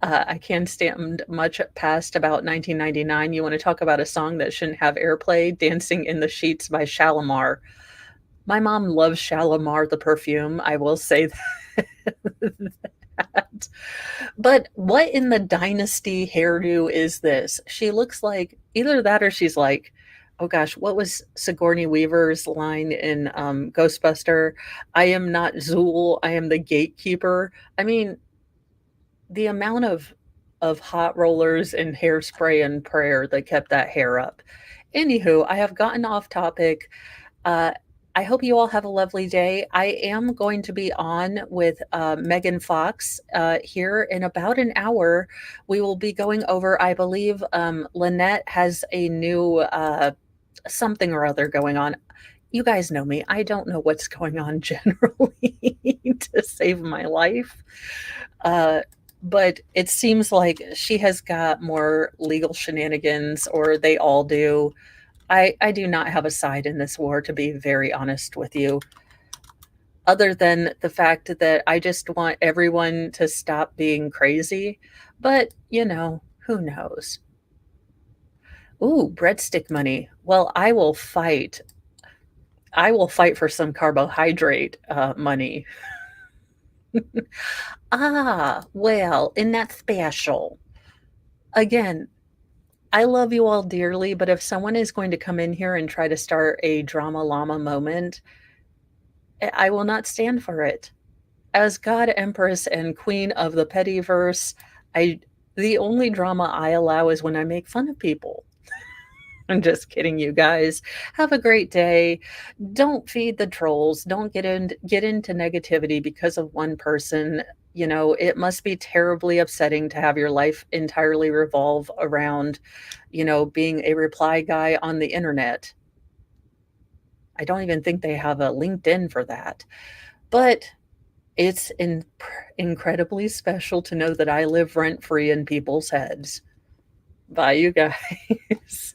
I can't stand much past about 1999. You want to talk about a song that shouldn't have airplay? Dancing in the Sheets by Shalimar. My mom loves Shalimar, the perfume. I will say that. But what in the dynasty hairdo is this? She looks like either that or she's like, oh gosh, what was Sigourney Weaver's line in Ghostbuster? I am not Zool, I am the gatekeeper. I mean, the amount of hot rollers and hairspray and prayer that kept that hair up. Anywho, I have gotten off topic. Uh, I hope you all have a lovely day. I am going to be on with Megan Fox here in about an hour. We will be going over, I believe, Lynette has a new something or other going on. You guys know me. I don't know what's going on generally to save my life. But it seems like she has got more legal shenanigans, or they all do. I do not have a side in this war, to be very honest with you, other than the fact that I just want everyone to stop being crazy. But, who knows? Ooh, breadstick money. Well, I will fight. I will fight for some carbohydrate money. Well, isn't that special? Again, I love you all dearly, but if someone is going to come in here and try to start a drama llama moment, I will not stand for it. As God Empress and Queen of the Pettyverse, the only drama I allow is when I make fun of people. I'm just kidding, you guys. Have a great day. Don't feed the trolls. Don't get into negativity because of one person. It must be terribly upsetting to have your life entirely revolve around, being a reply guy on the internet. I don't even think they have a LinkedIn for that. But it's incredibly special to know that I live rent free in people's heads. Bye, you guys.